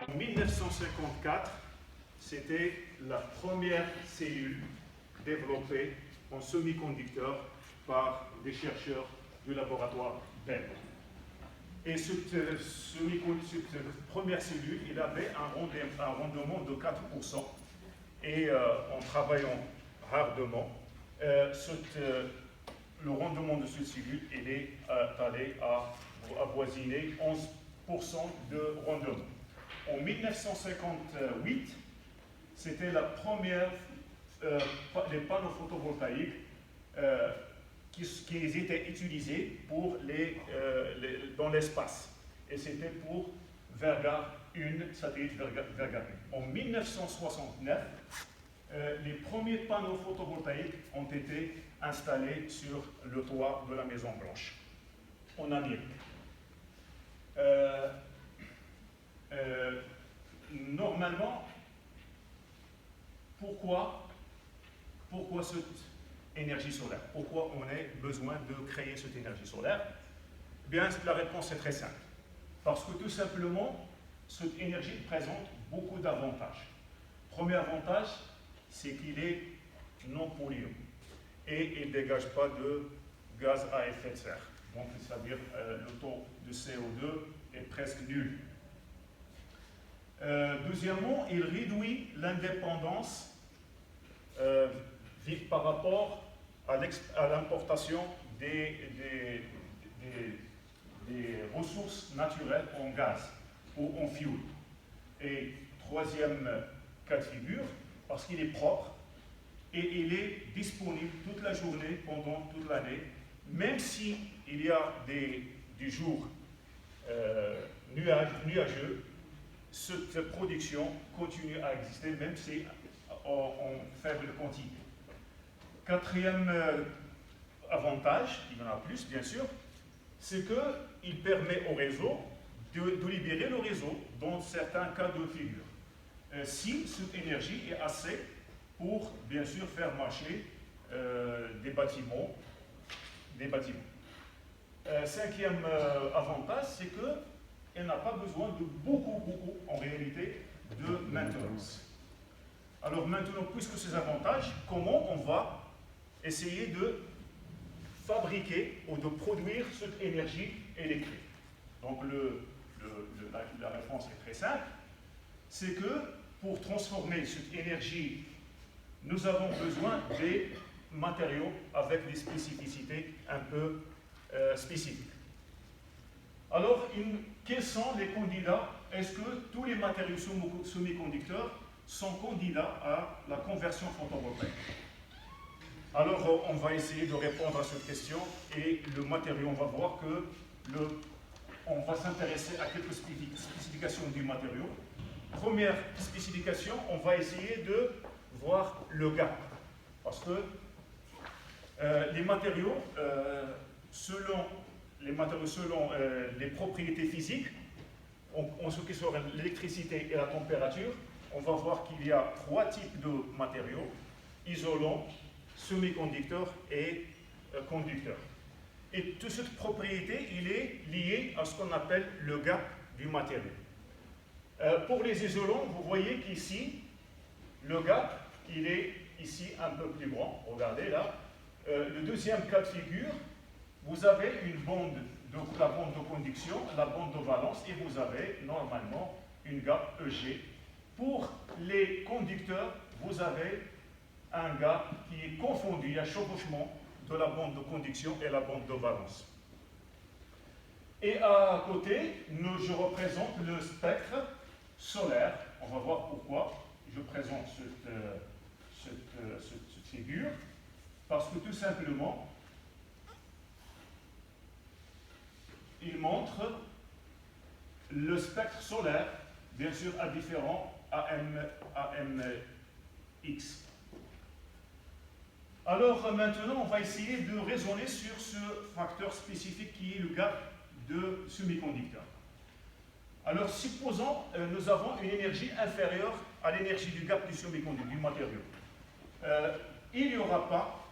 En 1954, c'était la première cellule développée en semi-conducteur par des chercheurs du laboratoire Bell. Et cette première cellule, il avait un rendement de 4%. Et en travaillant ardemment, le rendement de cette cellule il est allé à avoisiner 11% de rendement. En 1958, c'était la première des panneaux photovoltaïques qui étaient utilisés dans l'espace. Et c'était pour Vega 1, satellite Vega 1. En 1969, les premiers panneaux photovoltaïques ont été installés sur le toit de la Maison Blanche, en Amérique. Normalement, pourquoi cette énergie solaire? Pourquoi on a besoin de créer cette énergie solaire? Eh bien, la réponse est très simple. Parce que tout simplement, cette énergie présente beaucoup d'avantages. Premier avantage, c'est qu'il est non polluant et il ne dégage pas de gaz à effet de serre. Donc, c'est-à-dire le taux de CO2 est presque nul. Deuxièmement, il réduit l'indépendance par rapport à l'importation des ressources naturelles en gaz ou en fuel. Et troisième cas de figure, parce qu'il est propre et il est disponible toute la journée, pendant toute l'année, même s'il y a des jours nuageux, cette production continue à exister, même si en faible quantité. Quatrième avantage, il y en a plus bien sûr, c'est qu'il permet au réseau de libérer le réseau dans certains cas de figure. Si cette énergie est assez pour bien sûr faire marcher des bâtiments. Cinquième avantage, c'est qu'elle n'a pas besoin de beaucoup, en réalité, de maintenance. Alors maintenant, puisque ces avantages, comment on va essayer de fabriquer ou de produire cette énergie électrique? Donc la réponse est très simple, c'est que pour transformer cette énergie, nous avons besoin des matériaux avec des spécificités un peu spécifiques. Alors, quels sont les candidats? Est-ce que tous les matériaux semi-conducteurs sont candidats à la conversion photovoltaïque? Alors, on va essayer de répondre à cette question et le matériau, on va voir que on va s'intéresser à quelques spécifications du matériau. Première spécification, on va essayer de voir le gap. Parce que les matériaux, selon les propriétés physiques, en ce qui sera l'électricité et la température, on va voir qu'il y a trois types de matériaux: isolants, semi-conducteurs et conducteurs. Et toute cette propriété, il est lié à ce qu'on appelle le gap du matériau. Pour les isolants, vous voyez qu'ici, le gap, il est ici un peu plus grand. Regardez là. Le deuxième cas de figure, vous avez la bande de conduction, la bande de valence, et vous avez normalement une gap EG. Pour les conducteurs, vous avez un gap qui est confondu, il y a chevauchement de la bande de conduction et la bande de valence. Et à côté, je représente le spectre solaire. On va voir pourquoi je présente cette figure. Parce que tout simplement, il montre le spectre solaire, bien sûr, à différents AMX. Alors maintenant, on va essayer de raisonner sur ce facteur spécifique qui est le gap de semi-conducteur. Alors supposons nous avons une énergie inférieure à l'énergie du gap du semi-conducteur, du matériau. Il n'y aura pas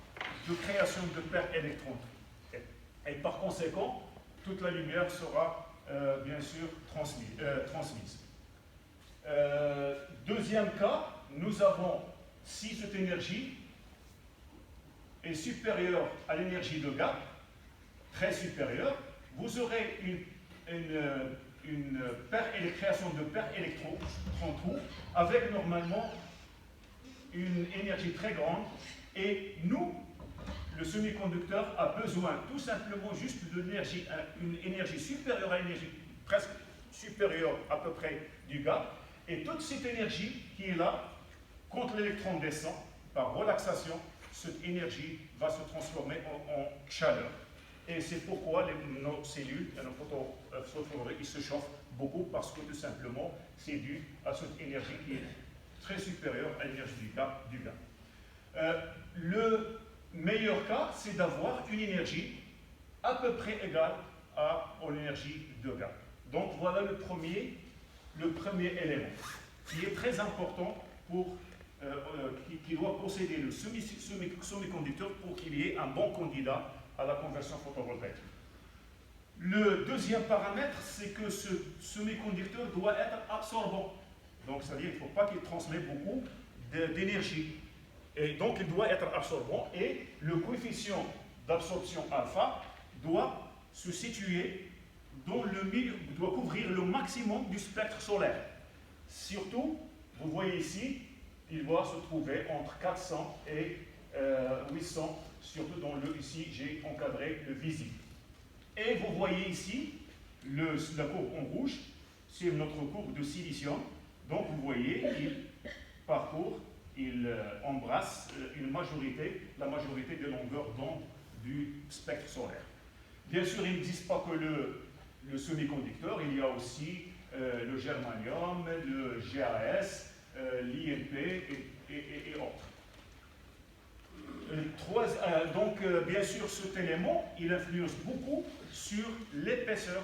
de création de paires électrons. Et par conséquent, toute la lumière sera bien sûr transmise. Deuxième cas, nous avons, si cette énergie est supérieure à l'énergie de gap, très supérieure, vous aurez une création de paire électrons avec normalement une énergie très grande. Et nous, le semi-conducteur a besoin tout simplement juste d'énergie, une énergie supérieure à l'énergie, presque supérieure à peu près du gap. Et toute cette énergie qui est là, quand l'électron descend, par relaxation, cette énergie va se transformer en chaleur. Et c'est pourquoi nos cellules, nos photovoltaïques, ils se chauffent beaucoup, parce que tout simplement, c'est dû à cette énergie qui est très supérieure à l'énergie du gap. Le meilleur cas, c'est d'avoir une énergie à peu près égale à l'énergie de gap. Donc voilà le premier élément qui est très important pour qui doit posséder le semi-conducteur pour qu'il y ait un bon candidat à la conversion photovoltaïque. Le deuxième paramètre, c'est que ce semi-conducteur doit être absorbant. Donc, c'est-à-dire qu'il ne faut pas qu'il transmette beaucoup d'énergie. Et donc, il doit être absorbant et le coefficient d'absorption alpha doit se situer dans le milieu, doit couvrir le maximum du spectre solaire. Surtout, vous voyez ici, il doit se trouver entre 400 et 800, surtout dans ici, j'ai encadré le visible. Et vous voyez ici, la courbe en rouge, c'est notre courbe de silicium. Donc vous voyez, il parcourt, il embrasse la majorité des longueurs d'onde du spectre solaire. Bien sûr, il n'existe pas que le semi-conducteur, il y a aussi le germanium, le GAS, l'IMP et autres. Donc, bien sûr, cet élément, il influence beaucoup sur l'épaisseur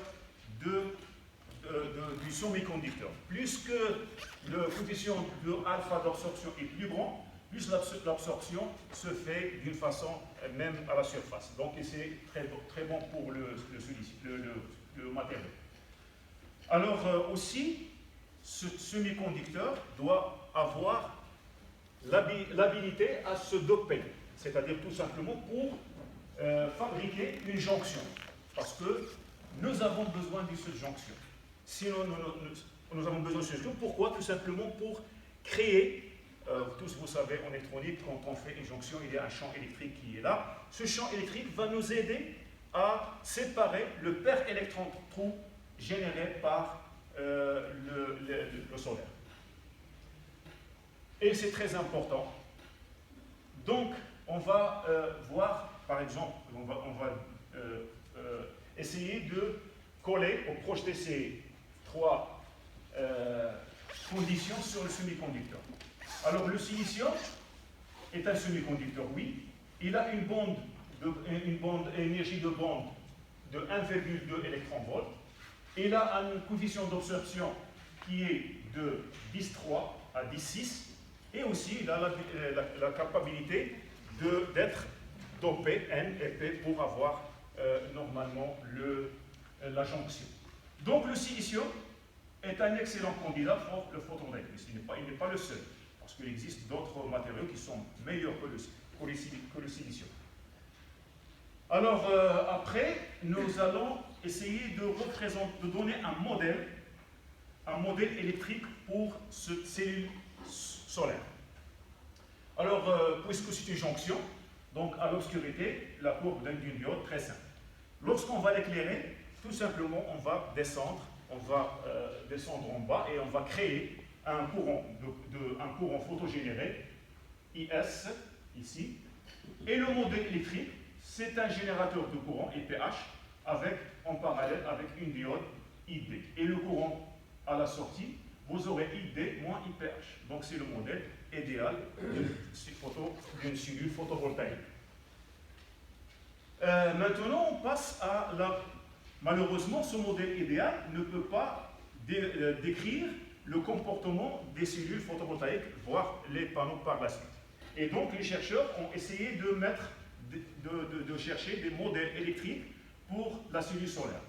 du semi-conducteur. Plus que le coefficient de alpha d'absorption est plus grand, plus l'absorption se fait d'une façon même à la surface. Donc, c'est très bon pour le matériau. Alors, aussi, ce semi-conducteur doit avoir l'habilité à se doper, c'est-à-dire tout simplement pour fabriquer une jonction, parce que nous avons besoin de cette jonction. Sinon, nous avons besoin de cette jonction. Pourquoi? Tout simplement pour créer, tous vous savez, en électronique, quand on fait une jonction, il y a un champ électrique qui est là. Ce champ électrique va nous aider à séparer le paire électron-trou généré par le solaire. Et c'est très important. Donc, on va voir, par exemple, on va essayer de coller ou projeter ces trois conditions sur le semi-conducteur. Alors, le silicium est un semi-conducteur, oui. Il a une énergie de bande de 1,2 électron-volt. Il a un coefficient d'absorption qui est de 10,3 à 10,6. Et aussi, il a la capacité d'être dopé N et P pour avoir normalement la jonction. Donc le silicium est un excellent candidat pour le photovoltaïque. Il n'est pas le seul, parce qu'il existe d'autres matériaux qui sont meilleurs que le silicium. Alors après, nous allons essayer de donner un modèle électrique pour cette cellule solaire. Alors, puisque c'est une jonction, donc à l'obscurité, la courbe d'une diode très simple. Lorsqu'on va l'éclairer, tout simplement, on va descendre en bas et on va créer un courant photogénéré, IS, ici. Et le modèle électrique, c'est un générateur de courant, IPH, en parallèle avec une diode, ID. Et le courant à la sortie, vous aurez ID moins IPH. Donc c'est le modèle idéal d'une cellule photovoltaïque. Maintenant, on passe à Malheureusement, ce modèle idéal ne peut pas décrire le comportement des cellules photovoltaïques, voire les panneaux par la suite. Et donc, les chercheurs ont essayé de chercher des modèles électriques pour la cellule solaire.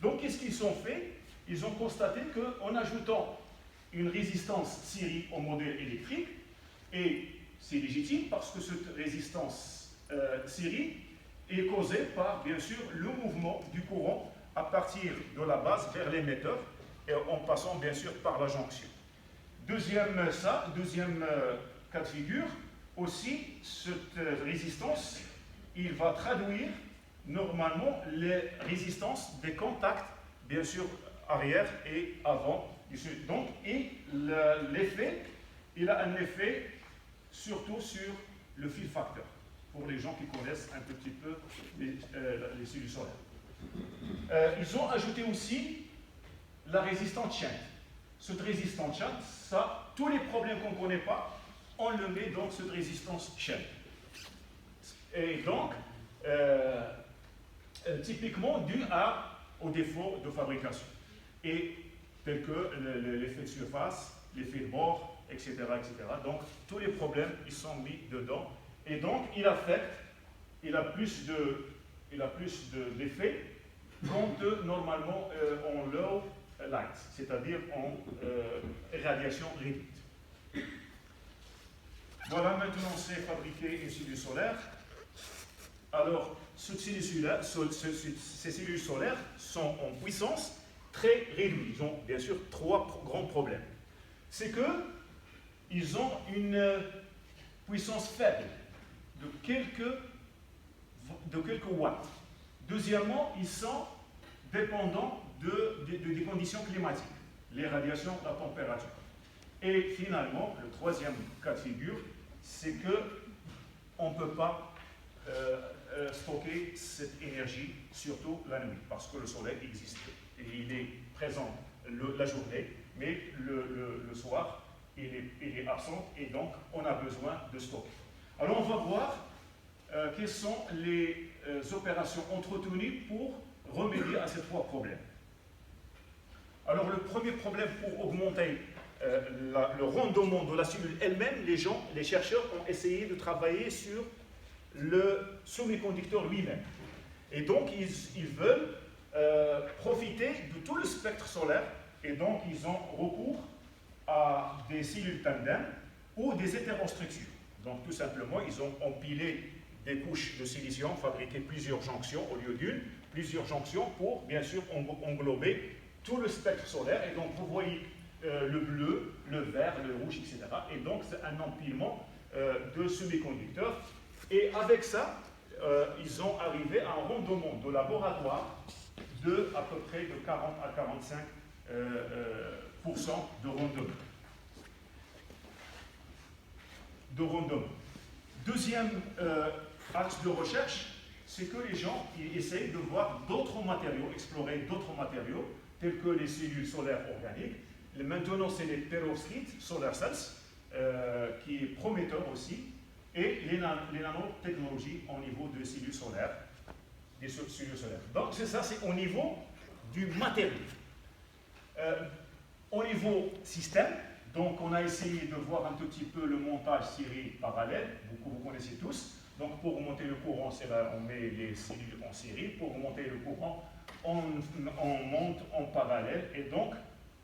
Donc, qu'est-ce qu'ils ont fait? Ils ont constaté qu'en ajoutant une résistance série au modèle électrique, et c'est légitime parce que cette résistance série est causée par, bien sûr, le mouvement du courant à partir de la base vers l'émetteur, et en passant, bien sûr, par la jonction. Deuxième cas de figure, aussi, cette résistance, il va traduire normalement les résistances des contacts, bien sûr, arrière et avant. Donc, et l'effet, il a un effet surtout sur le fill factor, pour les gens qui connaissent un petit peu les cellules solaires. Ils ont ajouté aussi la résistance shunt. Cette résistance shunt, ça, tous les problèmes qu'on ne connaît pas, on le met dans cette résistance shunt. Et donc, typiquement dû au défaut de fabrication. Et tel que l'effet de surface, l'effet de bord, etc., etc. Donc, tous les problèmes, ils sont mis dedans. Et donc, il a plus d'effets quand normalement en low light, c'est-à-dire en radiation réduite. Voilà, maintenant c'est fabriquer une cellule solaire. Alors, ces cellules solaires sont en puissance très réduite. Ils ont bien sûr trois grands problèmes. C'est qu'ils ont une puissance faible de quelques watts. Deuxièmement, ils sont dépendants des conditions climatiques, les radiations, la température. Et finalement, le troisième cas de figure, c'est qu'on ne peut pas stocker cette énergie, surtout la nuit, parce que le soleil existe. Et il est présent la journée, mais le soir, il est absent, et donc on a besoin de stocker. Alors on va voir quelles sont les opérations entretenues pour remédier à ces trois problèmes. Alors le premier problème pour augmenter le rendement de la cellule elle-même, les chercheurs ont essayé de travailler sur le semi-conducteur lui-même. Et donc ils veulent profiter de tout le spectre solaire, et donc ils ont recours à des cellules tandem ou des hétérostructures. Donc tout simplement, ils ont empilé des couches de silicium, fabriqué plusieurs jonctions au lieu d'une, plusieurs jonctions pour bien sûr englober tout le spectre solaire. Et donc vous voyez le bleu, le vert, le rouge, etc. Et donc c'est un empilement de semi-conducteurs. Et avec ça, ils ont arrivé à un rendement de laboratoire de à peu près de 40 à 45% de rendement. Deuxième axe de recherche, c'est que les gens essayent de voir d'autres matériaux, explorer d'autres matériaux, tels que les cellules solaires organiques. Maintenant, c'est les perovskites, solar cells, qui est prometteur aussi, et les nanotechnologies au niveau des cellules solaires, Donc, c'est ça, c'est au niveau du matériau. Au niveau système, donc on a essayé de voir un tout petit peu le montage série parallèle, vous connaissez tous. Donc pour monter le courant, c'est là, on met les cellules en série. Pour monter le courant, on monte en parallèle. Et donc,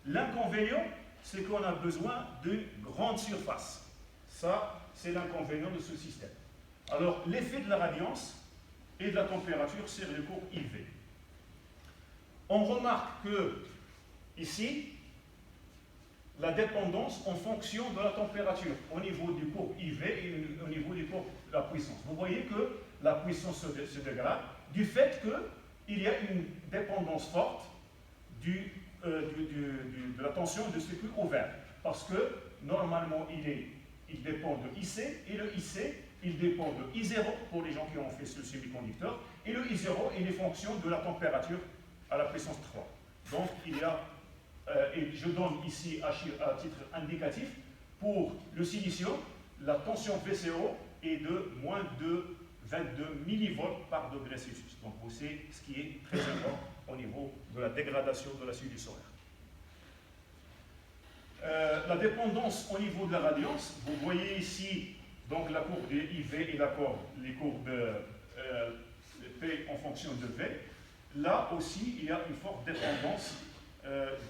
l'inconvénient, c'est qu'on a besoin de grandes surfaces. Ça, c'est l'inconvénient de ce système. Alors, l'effet de la radiance et de la température sur les courbes IV. On remarque que, ici, la dépendance en fonction de la température au niveau du courbe IV et au niveau du courbe de la puissance. Vous voyez que la puissance se dégrade du fait qu'il y a une dépendance forte de la tension de circuit ouvert. Parce que normalement, il dépend de IC, et le IC, il dépend de I0 pour les gens qui ont fait ce semi-conducteur, et le I0, il est fonction de la température à la puissance 3. Donc, il y a et je donne ici à titre indicatif, pour le silicium, la tension VCO est de moins de 22 millivolts par degré Celsius. Donc vous savez ce qui est très important au niveau de la dégradation de la cellule solaire. La dépendance au niveau de la radiance, vous voyez ici donc la courbe de IV et les courbes P en fonction de V. Là aussi, il y a une forte dépendance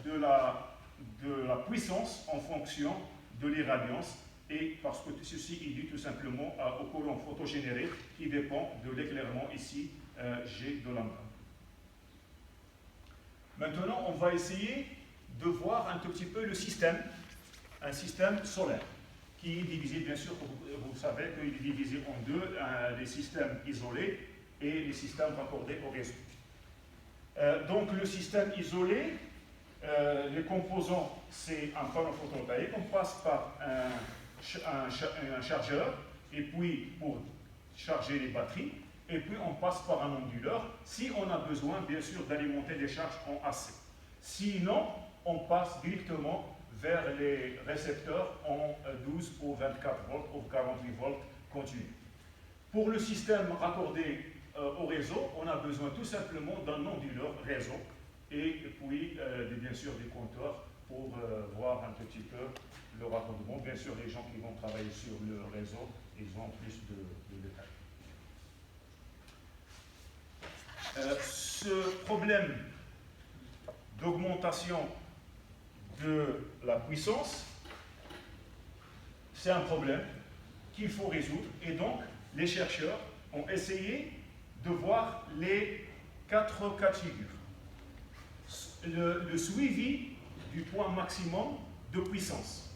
de la de la puissance en fonction de l'irradiance, et parce que ceci est dû tout simplement au courant photogénéré qui dépend de l'éclairement ici, G de lambda. Maintenant, on va essayer de voir un tout petit peu le système, un système solaire, qui est divisé, bien sûr, vous savez qu'il est divisé en deux, les systèmes isolés et les systèmes raccordés au réseau. Donc le système isolé, les composants, c'est un panneau photovoltaïque, on passe par un chargeur, et puis pour charger les batteries, et puis on passe par un onduleur, si on a besoin, bien sûr, d'alimenter des charges en AC. Sinon, on passe directement vers les récepteurs en 12 ou 24 volts ou 48 volts continus. Pour le système raccordé au réseau, on a besoin tout simplement d'un onduleur réseau et puis bien sûr des compteurs pour voir un petit peu le raccordement. Bien sûr, les gens qui vont travailler sur le réseau, ils ont plus de détails. Ce problème d'augmentation de la puissance, c'est un problème qu'il faut résoudre, et donc les chercheurs ont essayé de voir les 4 cas de figure. Le suivi du point maximum de puissance,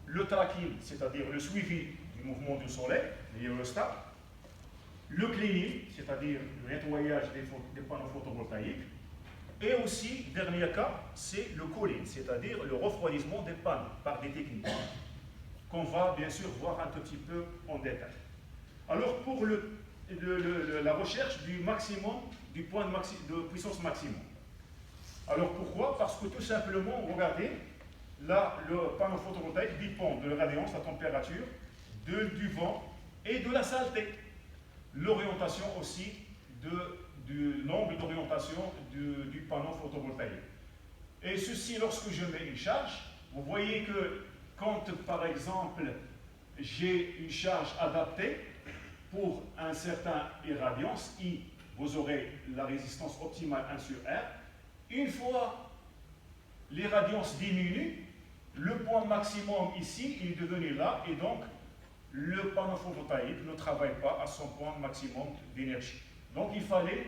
le tracking, c'est-à-dire le suivi du mouvement du soleil, l'aérostat, le cleaning, c'est-à-dire le nettoyage des panneaux photovoltaïques, et aussi, dernier cas, c'est le cooling, c'est-à-dire le refroidissement des panneaux par des techniques qu'on va bien sûr voir un tout petit peu en détail. Alors pour la recherche du maximum, du point de puissance maximum. Alors pourquoi? Parce que tout simplement, regardez, là, le panneau photovoltaïque dépend de la radiance, la température, du vent et de la saleté. L'orientation aussi de l'angle d'orientation du panneau photovoltaïque. Et ceci, lorsque je mets une charge, vous voyez que quand, par exemple, j'ai une charge adaptée pour un certain irradiance, I, vous aurez la résistance optimale 1 sur R. Une fois l'irradiance diminue, le point maximum ici il est devenu là, et donc le panneau photovoltaïque ne travaille pas à son point maximum d'énergie. Donc il fallait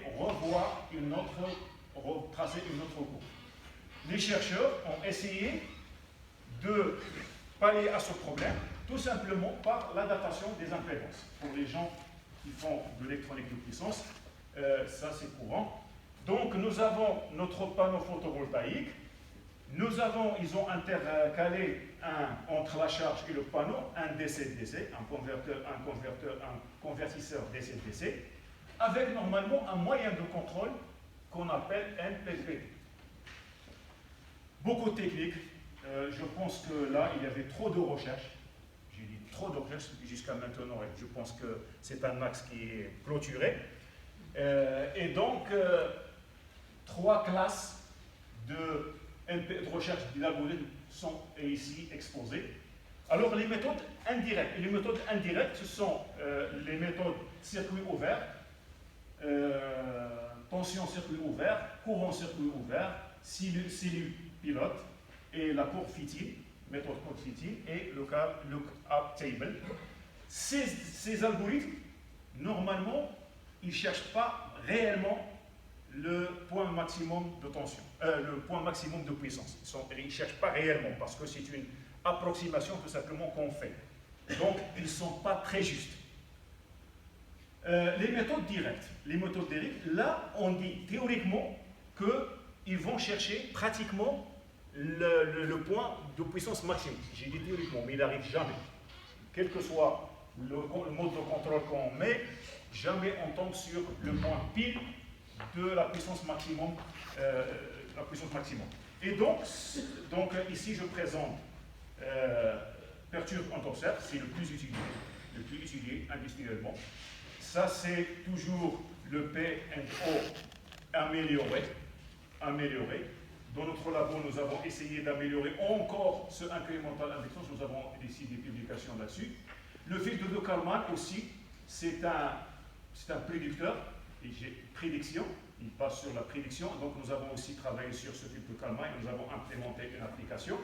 retracer une autre courbe. Les chercheurs ont essayé de pallier à ce problème tout simplement par l'adaptation des impédances. Pour les gens qui font de l'électronique de puissance, ça c'est courant. Donc nous avons notre panneau photovoltaïque, ils ont intercalé entre la charge et le panneau un DC-DC, un convertisseur DC-DC, avec normalement un moyen de contrôle qu'on appelle MPP. Beaucoup de techniques. Je pense que là, il y avait trop de recherches. J'ai dit trop de recherches jusqu'à maintenant, et je pense que c'est un axe qui est clôturé. Et donc, 3 classes de recherche d'algorithmes sont ici exposées. Alors, les méthodes indirectes. Et les méthodes indirectes, ce sont les méthodes circuit ouvert, tension circuit ouvert, courant circuit ouvert, cellule pilote, et la courbe Fitting, méthode courbe Fitting, et le lookup table. Ces algorithmes, normalement, ils ne cherchent pas réellement le point maximum de tension, le point maximum de puissance. Ils ne cherchent pas réellement, parce que c'est une approximation tout simplement qu'on fait. Donc, ils ne sont pas très justes. Les méthodes directes, là, on dit théoriquement qu'ils vont chercher pratiquement le point de puissance maximum. J'ai dit théoriquement, mais il n'arrive jamais. Quel que soit le mode de contrôle qu'on met, jamais on tombe sur le point pile de la puissance maximum. Et donc ici je présente perturbe on observe, c'est le plus utilisé industriellement. Ça c'est toujours le P&O amélioré. Dans notre labo, nous avons essayé d'améliorer encore ce incrémental inductance. Nous avons ici des publications là-dessus. Le filtre de Kalman aussi, c'est un prédicteur prédiction, il passe sur la prédiction. Donc nous avons aussi travaillé sur ce type de calma et nous avons implémenté une application.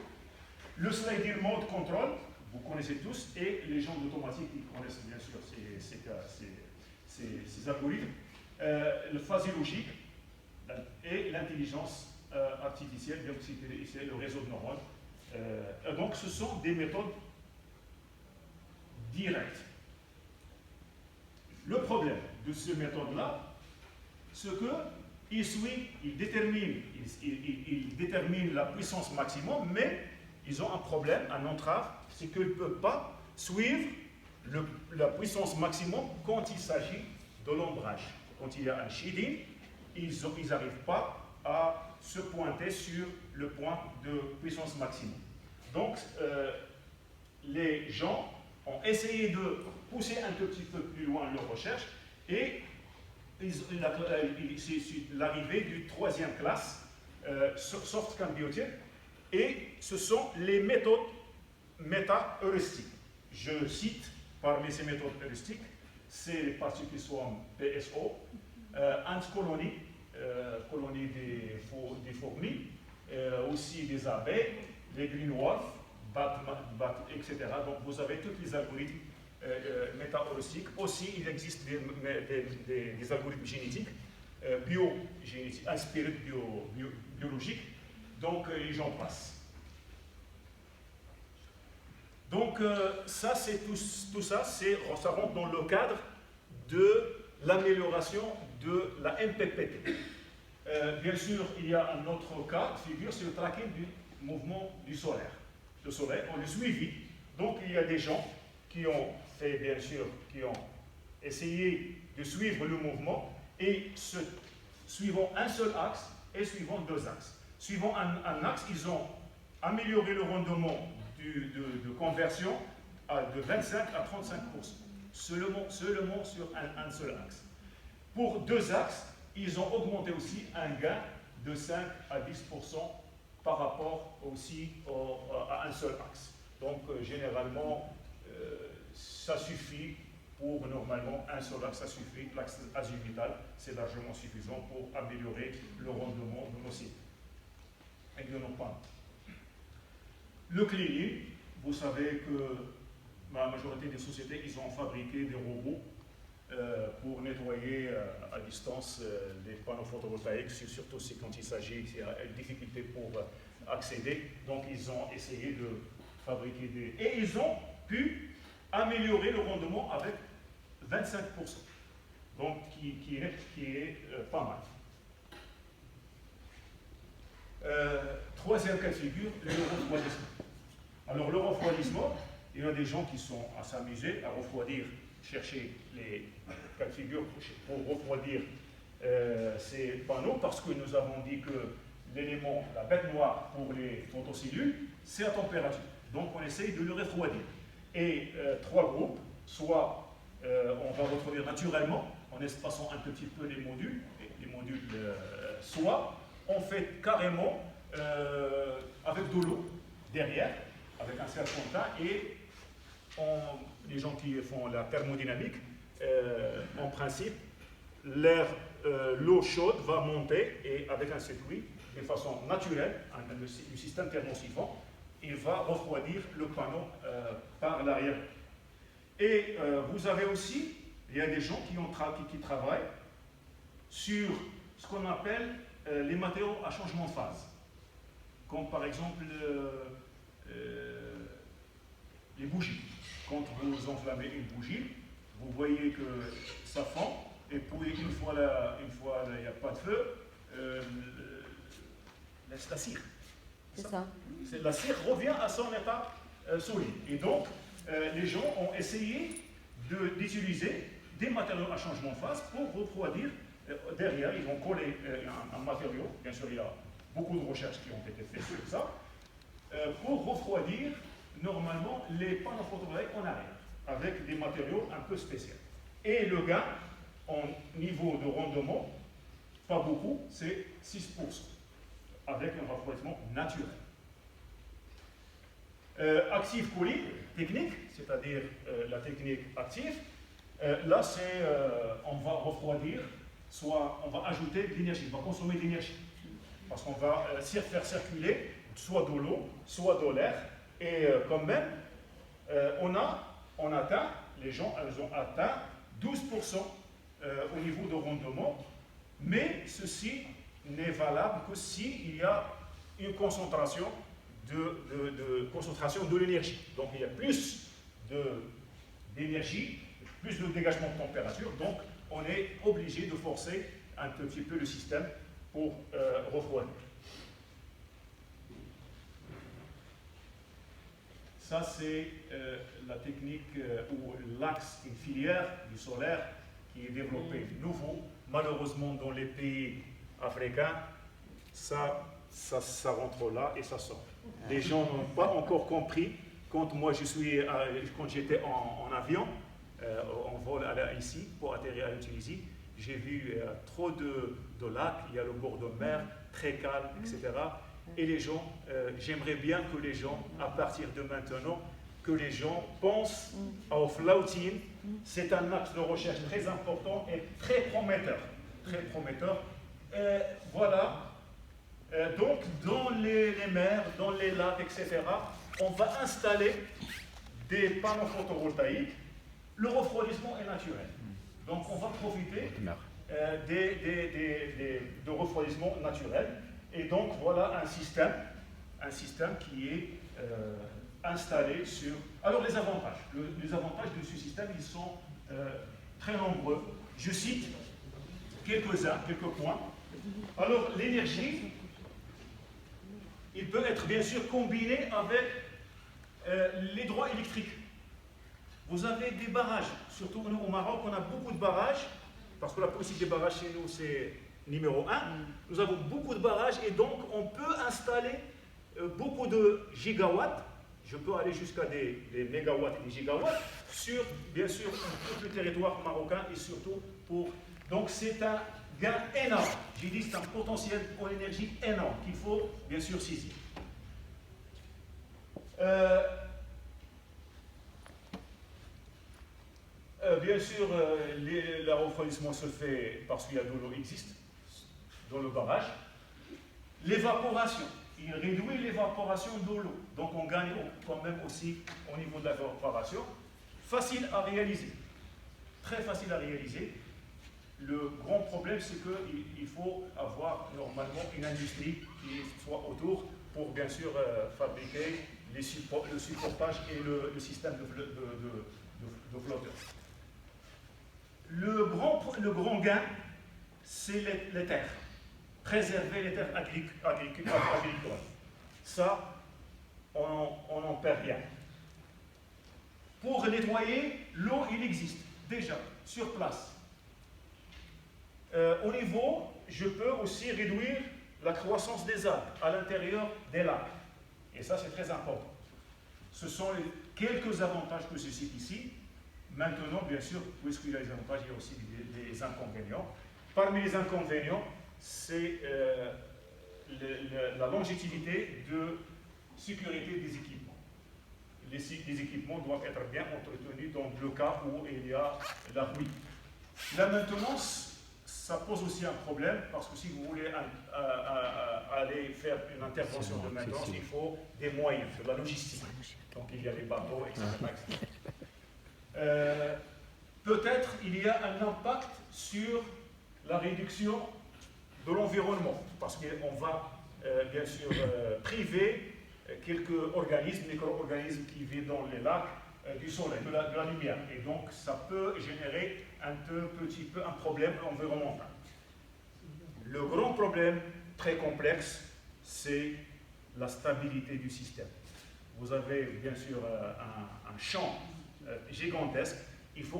Le sliding mode control, vous connaissez tous, et les gens d'automatique, ils connaissent bien sûr ces algorithmes. Le phasé logique et l'intelligence artificielle, donc c'est le réseau de neurones. Donc ce sont des méthodes directes. Le problème de ces méthodes-là, c'est qu'ils déterminent la puissance maximum, mais ils ont un problème, un entrave, c'est qu'ils ne peuvent pas suivre la puissance maximum quand il s'agit de l'ombrage. Quand il y a un shading, ils n'arrivent pas à se pointer sur le point de puissance maximum. Donc, les gens ont essayé de pousser un tout petit peu plus loin leur recherche et c'est l'arrivée du 3e classe, soft computing, et ce sont les méthodes méta-heuristiques. Je cite parmi ces méthodes heuristiques, c'est les particules swarm PSO, ant colony, colonie des fourmis, aussi des abeilles, les green wolf, bat, etc. Donc vous avez tous les algorithmes méta-heuristiques. Aussi, il existe des algorithmes génétiques, biogénétiques, inspirés biologiques. Donc, j'en passe. Donc, ça, c'est tout ça, ça rentre dans le cadre de l'amélioration de la MPPT. Bien sûr, il y a un autre cas de figure, c'est le tracking du mouvement du solaire. Le soleil, on le suivi. Donc, il y a des gens qui ont fait, bien sûr, qui ont essayé de suivre le mouvement et suivant un seul axe et suivant 2 axes. Suivant un axe, ils ont amélioré le rendement de conversion de 25 à 35%, seulement sur un seul axe. Pour 2 axes, ils ont augmenté aussi un gain de 5 à 10% par rapport aussi à un seul axe. Donc, généralement, ça suffit pour normalement un seul axe, ça suffit. L'axe azimutal, c'est largement suffisant pour améliorer le rendement de nos sites et de nos panneaux. Le cleaning, vous savez que la majorité des sociétés, ils ont fabriqué des robots pour nettoyer à distance les panneaux photovoltaïques, surtout quand il s'agit de difficulté pour accéder. Donc ils ont essayé de fabriquer des... Et ils ont pu améliorer le rendement avec 25%. Donc qui est pas mal. 3e cas de figure, le refroidissement. Alors le refroidissement, il y a des gens qui sont à s'amuser à refroidir, chercher les cas de figure pour refroidir ces panneaux, parce que nous avons dit que l'élément, la bête noire pour les photocellules, c'est la température. Donc on essaye de le refroidir. Et 3 groupes, soit on va refroidir naturellement en espaçant un petit peu les modules, soit on fait carrément avec de l'eau derrière, avec un serpentin, et les gens qui font la thermodynamique, en principe, l'eau chaude va monter et avec un circuit, de façon naturelle, le système thermosiphon, il va refroidir le panneau par l'arrière. Et vous avez aussi, il y a des gens qui travaillent sur ce qu'on appelle les matériaux à changement de phase. Comme par exemple les bougies. Quand vous enflammez une bougie, vous voyez que ça fond, et puis une fois il n'y a pas de feu, la cire. C'est ça. La cire revient à son état solide. Et donc, les gens ont essayé d'utiliser des matériaux à changement de phase pour refroidir. Derrière, ils ont collé un matériau, bien sûr, il y a beaucoup de recherches qui ont été faites sur ça, pour refroidir normalement les panneaux photovoltaïques en arrière, avec des matériaux un peu spéciaux. Et le gain, en niveau de rendement, pas beaucoup, c'est 6%, avec un refroidissement naturel. Active cooling, technique, c'est-à-dire la technique active, là on va refroidir soit on va ajouter de l'énergie, on va consommer de l'énergie. Parce qu'on va faire circuler soit de l'eau, soit de l'air. Et quand même, on atteint, les gens elles ont atteint 12% au niveau de rendement, mais ceci n'est valable que s'il y a une concentration de l'énergie. Donc il y a plus d'énergie, plus de dégagement de température, donc on est obligé de forcer un petit peu le système pour refroidir. Ça, c'est la technique ou l'axe, une filière du solaire qui est développée nouveau. Malheureusement, dans les pays africains, ça rentre là et ça sort. Les gens n'ont pas encore compris. Quand j'étais en avion, en vol ici, pour atterrir en Tunisie, j'ai vu trop de lacs, il y a le bord de mer, très calme, etc. Et les gens, j'aimerais bien que les gens, à partir de maintenant, que les gens pensent au floating. C'est un axe de recherche très important et très prometteur. Très prometteur. Voilà. Donc, dans les mers, dans les lacs, etc., on va installer des panneaux photovoltaïques. Le refroidissement est naturel. Donc, on va profiter de refroidissement naturel. Et donc, voilà un système qui est installé sur... Alors, les avantages. Les avantages de ce système, ils sont très nombreux. Je cite quelques points. Alors, l'énergie, il peut être bien sûr combiné avec l'hydroélectrique. Vous avez des barrages, surtout nous au Maroc, on a beaucoup de barrages, parce que la politique des barrages chez nous, c'est numéro 1. Nous avons beaucoup de barrages et donc on peut installer beaucoup de gigawatts. Je peux aller jusqu'à des mégawatts et des gigawatts sur, bien sûr, tout le territoire marocain et surtout pour... Donc c'est un gain énorme. J'ai dit c'est un potentiel en énergie énorme qu'il faut bien sûr saisir. Bien sûr, le refroidissement se fait parce qu'il y a de l'eau existe dans le barrage. L'évaporation, il réduit l'évaporation de l'eau. Donc on gagne quand même aussi au niveau de l'évaporation. Facile à réaliser, très facile à réaliser. Le grand problème, c'est qu'il faut avoir normalement une industrie qui soit autour pour bien sûr fabriquer le supportage et le système de flotteurs. Le grand gain, c'est les terres. Préserver les terres agricoles. Ça, on n'en perd rien. Pour nettoyer, l'eau, il existe déjà sur place. Au niveau, je peux aussi réduire la croissance des algues à l'intérieur des lacs. Et ça, c'est très important. Ce sont quelques avantages que je cite ici. Maintenant, bien sûr, puisqu'il y a des avantages, il y a aussi des inconvénients. Parmi les inconvénients, c'est la longévité de sécurité des équipements. Les équipements doivent être bien entretenus dans le cas où il y a la pluie. La maintenance, ça pose aussi un problème parce que si vous voulez aller faire une intervention de maintenance, il faut des moyens, de la logistique. Donc il y a les bateaux, etc. Peut-être il y a un impact sur la réduction de l'environnement parce qu'on va bien sûr priver quelques organismes, micro-organismes qui vivent dans les lacs du soleil, de la lumière. Et donc ça peut générer un petit peu un problème environnemental. Le grand problème, très complexe, c'est la stabilité du système. Vous avez bien sûr un champ gigantesque, il faut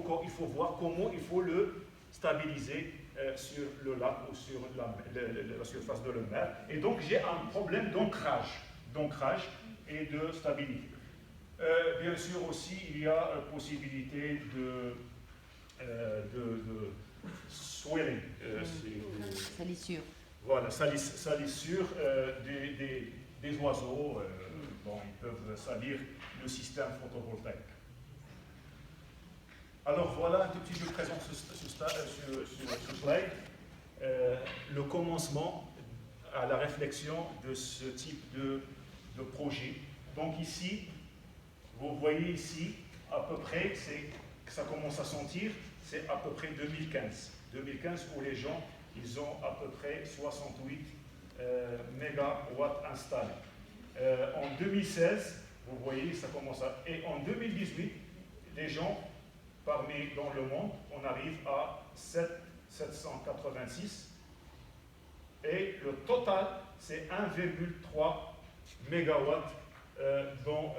voir comment il faut le stabiliser sur le lac ou sur la surface de la mer. Et donc j'ai un problème d'ancrage et de stabilité. Bien sûr aussi, il y a possibilité de swelling, salissure. Voilà, salissure des oiseaux. Bon, ils peuvent salir le système photovoltaïque. Alors voilà un tout petit peu présent sur ce slide. le commencement à la réflexion de ce type de projet. Donc ici, vous voyez ici, à peu près, ça commence à sentir, c'est à peu près 2015. 2015 où les gens, ils ont à peu près 68 mégawatts installés. En 2016, vous voyez, ça commence à... Et en 2018, les gens, dans le monde, on arrive à 786. Et le total, c'est 1,3 mégawatts dans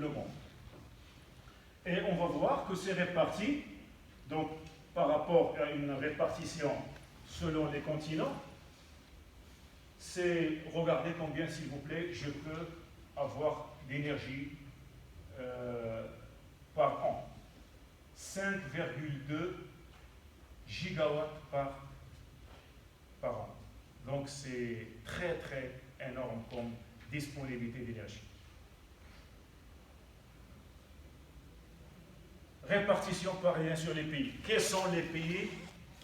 le monde. Et on va voir que c'est réparti, donc par rapport à une répartition selon les continents, c'est, regardez combien, s'il vous plaît, je peux avoir d'énergie par an. 5,2 gigawatts par an. Donc c'est très très énorme comme disponibilité d'énergie. Répartition par rien sur les pays. Quels sont les pays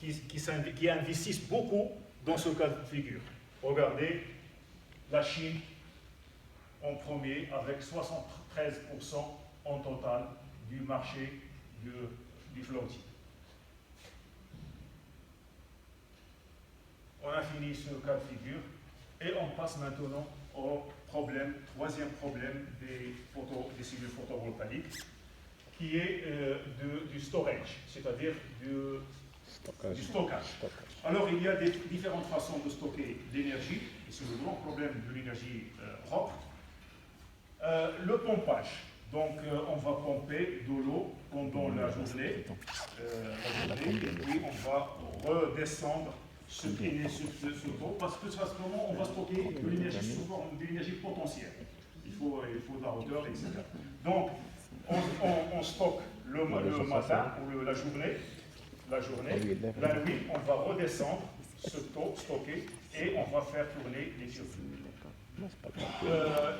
qui investissent beaucoup dans ce cas de figure? Regardez, la Chine en premier avec 73% en total du marché du floating. On a fini ce cas de figure et on passe maintenant au troisième problème des cellules photovoltaïques, qui est du storage, c'est-à-dire du stockage. Alors il y a différentes façons de stocker l'énergie, et c'est le grand problème de l'énergie propre. Le pompage. Donc on va pomper de l'eau pendant la journée, et puis on va redescendre ce taux, parce que on va stocker de l'énergie sous forme d'énergie potentielle. Il faut de la hauteur, etc. Donc on stocke le matin ou la journée. La nuit, on va redescendre ce taux stocké et on va faire tourner les turbines.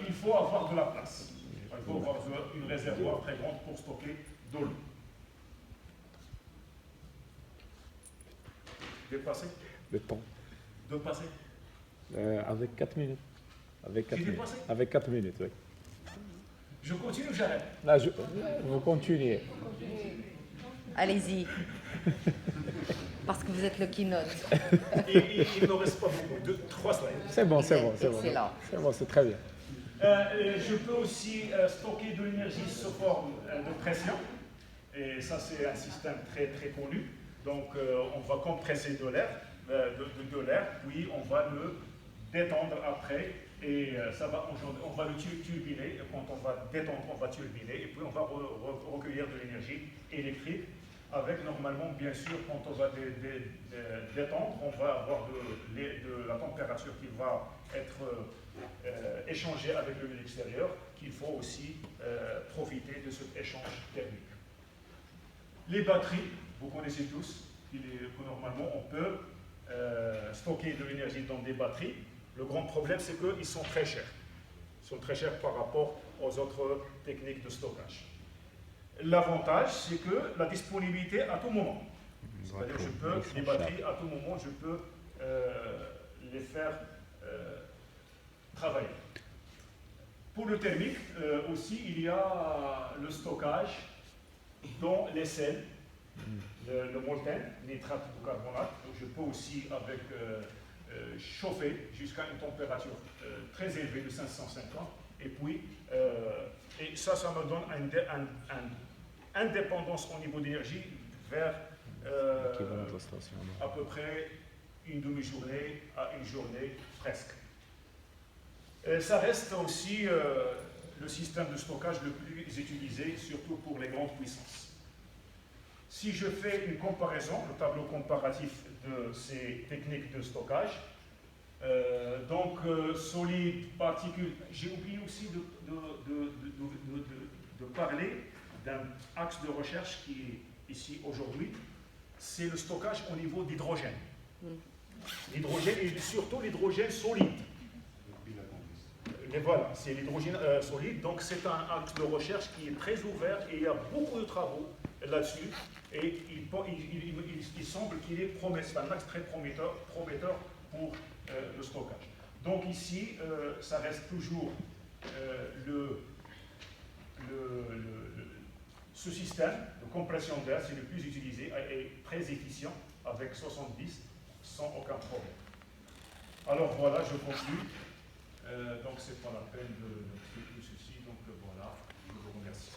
Il faut avoir de la place. Il faut avoir une réservoir très grande pour stocker de l'eau. Dépassé? Le temps. Dépassé? Avec 4 minutes. Avec 4 minutes. Dépassé? Avec 4 minutes, oui. Je continue ou j'arrête? Là, vous continuez. Allez-y. Parce que vous êtes le keynote. Il ne reste pas beaucoup, 3 slides. C'est bon. Excellent. C'est bon, c'est très bien. Je peux aussi stocker de l'énergie sous forme de pression. Et ça, c'est un système très très connu. Donc, on va compresser de l'air, puis on va le détendre après. Et on va le turbiner. Quand on va détendre, on va turbiner. Et puis, on va recueillir de l'énergie électrique. Avec, normalement, bien sûr, quand on va détendre, on va avoir de la température qui va être échangée avec le milieu extérieur, qu'il faut aussi profiter de cet échange thermique. Les batteries, vous connaissez tous, que normalement on peut stocker de l'énergie dans des batteries. Le grand problème, c'est qu'ils sont très chers. Ils sont très chers par rapport aux autres techniques de stockage. L'avantage, c'est que la disponibilité à tout moment. C'est-à-dire les batteries, à tout moment, je peux les faire travailler. Pour le thermique, aussi, il y a le stockage dans les sels, le molten, nitrate de carbonate. Je peux aussi chauffer jusqu'à une température très élevée de 550. Et puis, et ça me donne une indépendance au niveau d'énergie vers à peu près une demi-journée à une journée presque. Ça reste aussi le système de stockage le plus utilisé, surtout pour les grandes puissances. Si je fais une comparaison, le tableau comparatif de ces techniques de stockage, donc solide, particules, j'ai oublié aussi de parler d'un axe de recherche qui est ici aujourd'hui, c'est le stockage au niveau d'hydrogène. L'hydrogène et surtout l'hydrogène solide. Et voilà, c'est l'hydrogène solide, donc c'est un axe de recherche qui est très ouvert et il y a beaucoup de travaux là-dessus. Et il semble qu'il est un axe très prometteur pour le stockage. Donc ici, ça reste toujours ce système de compression d'air, c'est le plus utilisé et très efficient avec 70 sans aucun problème. Alors voilà, je conclue. Donc c'est pas la peine de tout ceci. Donc voilà, je vous remercie.